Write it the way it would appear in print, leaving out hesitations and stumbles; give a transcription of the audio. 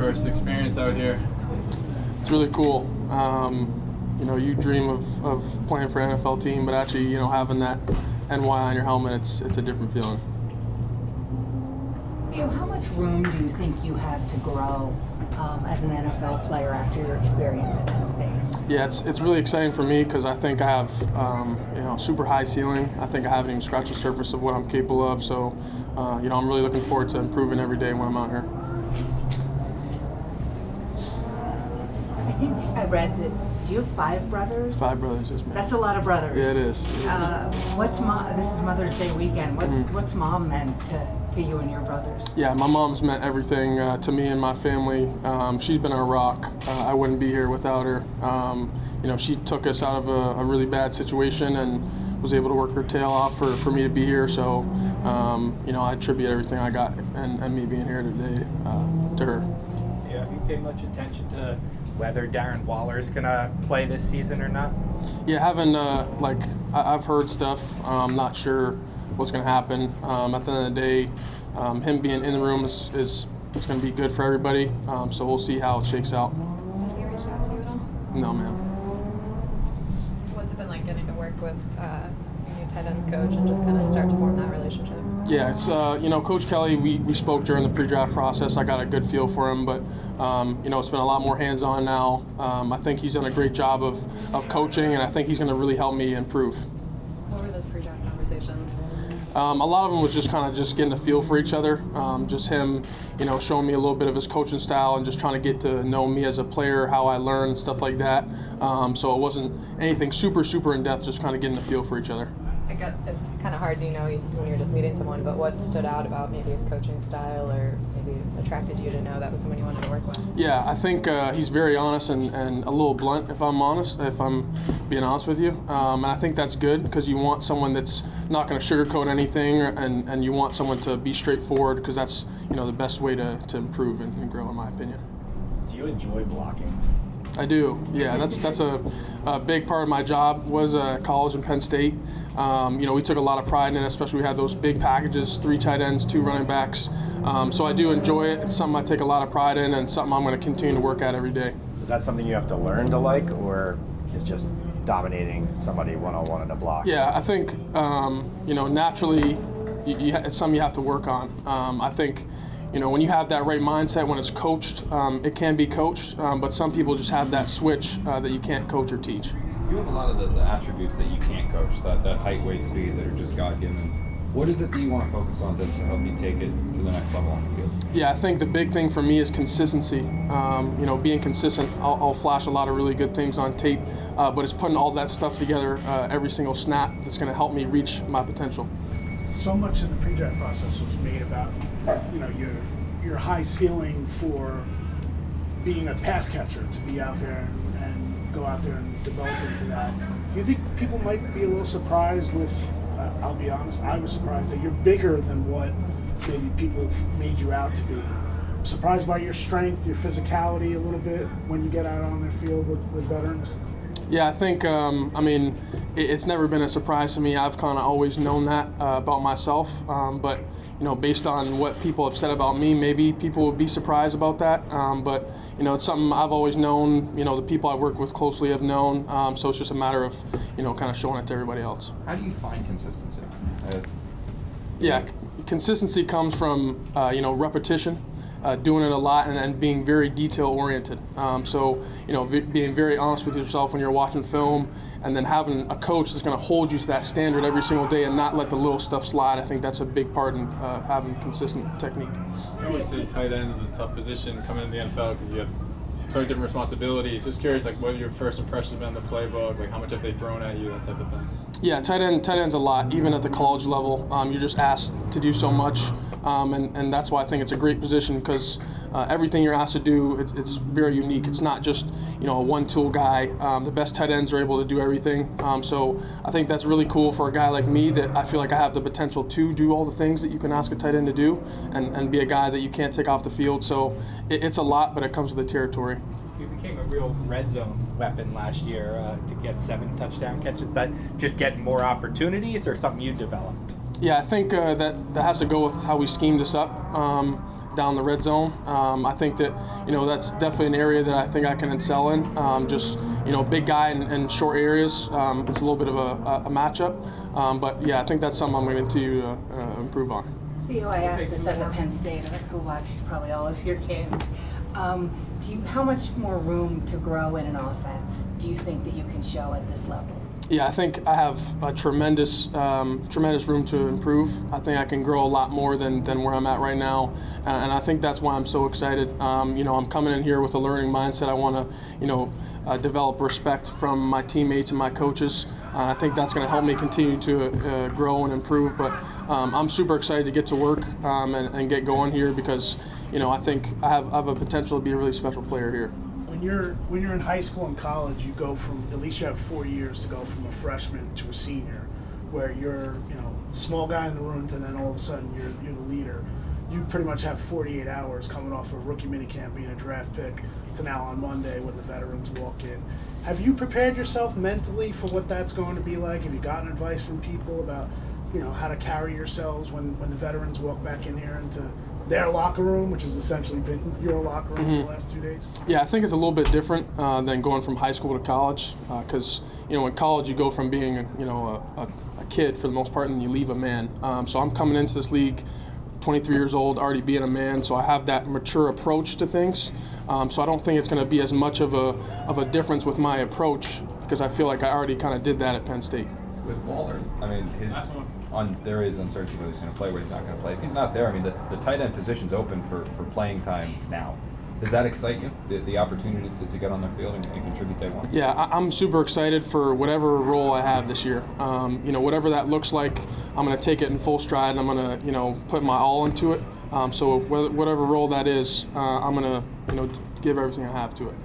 first experience out here? It's really cool. You dream of playing for an NFL team, but actually, having that NY on your helmet, it's a different feeling. How much room do you think you have to grow as an NFL player after your experience at Penn State? Yeah, it's really exciting for me because I think I have super high ceiling. I think I haven't even scratched the surface of what I'm capable of. So, I'm really looking forward to improving every day when I'm out here. I think I read that. Do you have 5 brothers? 5 brothers, yes, ma'am. That's a lot of brothers. Yeah, it is. This is Mother's Day weekend. What's Mom meant to you and your brothers? Yeah, my mom's meant everything to me and my family. She's been a rock. I wouldn't be here without her. She took us out of a really bad situation and was able to work her tail off for me to be here. So, I attribute everything I got and me being here today to her. Yeah, have you paid much attention to whether Darren Waller is going to play this season or not? Yeah, I've heard stuff. I'm not sure what's going to happen. At the end of the day, him being in the room is going to be good for everybody. So we'll see how it shakes out. Has he reached out to you at all? No, ma'am. What's it been like getting to work with your new tight ends coach and just kind of start to form that relationship? Yeah, it's Coach Kelly. We spoke during the pre-draft process. I got a good feel for him, but it's been a lot more hands-on now. I think he's done a great job of coaching, and I think he's going to really help me improve. What were those pre-draft conversations? A lot of them was just getting a feel for each other. Just him, showing me a little bit of his coaching style and just trying to get to know me as a player, how I learn, stuff like that. So it wasn't anything super in depth. Just kind of getting a feel for each other. I guess it's kind of hard, when you're just meeting someone, but what stood out about maybe his coaching style or maybe attracted you to know that was someone you wanted to work with? Yeah, I think he's very honest and a little blunt, if I'm being honest with you. And I think that's good because you want someone that's not going to sugarcoat anything and you want someone to be straightforward because that's, the best way to improve and grow, in my opinion. Do you enjoy blocking? I do, yeah. That's a big part of my job was college and Penn State. We took a lot of pride in it, especially we had those big packages, 3 tight ends, 2 running backs. So I do enjoy it. It's something I take a lot of pride in and something I'm going to continue to work at every day. Is that something you have to learn to like, or is just dominating somebody one-on-one in a block? Yeah, I think, naturally it's something you have to work on. I think, when you have that right mindset, when it's coached, it can be coached, but some people just have that switch that you can't coach or teach. You have a lot of the attributes that you can't coach, that height, weight, speed that are just God-given. What is it that you want to focus on to help you take it to the next level on the field? Yeah, I think the big thing for me is consistency. Being consistent. I'll flash a lot of really good things on tape, but it's putting all that stuff together every single snap that's going to help me reach my potential. So much of the pre-draft process was made about, your high ceiling for being a pass catcher, to be out there and go out there and develop into that. Do you think people might be a little surprised with, I'll be honest, I was surprised that you're bigger than what maybe people made you out to be. Surprised by your strength, your physicality a little bit when you get out on the field with veterans? Yeah, I think, it's never been a surprise to me. I've kind of always known that about myself, but based on what people have said about me, maybe people would be surprised about that. But it's something I've always known. The people I work with closely have known. So it's just a matter of kind of showing it to everybody else. How do you find consistency? Yeah, consistency comes from repetition. Doing it a lot and being very detail oriented. Being very honest with yourself when you're watching film, and then having a coach that's going to hold you to that standard every single day and not let the little stuff slide. I think that's a big part in having consistent technique. You always say tight end is a tough position coming into the NFL because you have so different responsibilities. Just curious, what your first impressions been on the playbook? How much have they thrown at you, that type of thing? Yeah, tight end's a lot. Even at the college level, you're just asked to do so much, and that's why I think it's a great position because everything you're asked to do, it's very unique. It's not just a one-tool guy. The best tight ends are able to do everything. So I think that's really cool for a guy like me that I feel like I have the potential to do all the things that you can ask a tight end to do, and be a guy that you can't take off the field. So it's a lot, but it comes with the territory. You became a real red zone weapon last year to get 7 touchdown catches. That just getting more opportunities or something you developed? Yeah, I think that has to go with how we schemed this up. down the red zone. I think that, that's definitely an area that I think I can excel in. Just, big guy in short areas. It's a little bit of a matchup. But yeah, I think that's something I'm going to improve on. Theo, I asked this as a Penn Stater who watched probably all of your games. How much more room to grow in an offense do you think that you can show at this level? Yeah, I think I have a tremendous room to improve. I think I can grow a lot more than where I'm at right now, and I think that's why I'm so excited. I'm coming in here with a learning mindset. I want to, develop respect from my teammates and my coaches. I think that's going to help me continue to grow and improve. But I'm super excited to get to work and get going here because, I think I have a potential to be a really special player here. When you're in high school and college, you go from, at least you have 4 years to go from a freshman to a senior, where you're small guy in the room, and then all of a sudden you're the leader. You pretty much have 48 hours coming off a rookie minicamp, being a draft pick, to now on Monday when the veterans walk in. Have you prepared yourself mentally for what that's going to be like? Have you gotten advice from people about how to carry yourselves when the veterans walk back in here into their locker room, which has essentially been your locker room for the last 2 days? Yeah, I think it's a little bit different than going from high school to college, because in college you go from being a kid for the most part, and then you leave a man. So I'm coming into this league 23 years old, already being a man, so I have that mature approach to things. So I don't think it's going to be as much of a difference with my approach, because I feel like I already kind of did that at Penn State. With Waller, I mean, there is uncertainty whether he's going to play, whether he's not going to play. If he's not there, I mean, the tight end position's open for playing time now. Does that excite you, the opportunity to get on the field and contribute day one? Yeah, I'm super excited for whatever role I have this year. Whatever that looks like, I'm going to take it in full stride, and I'm going to, put my all into it. So whatever role that is, I'm going to, give everything I have to it.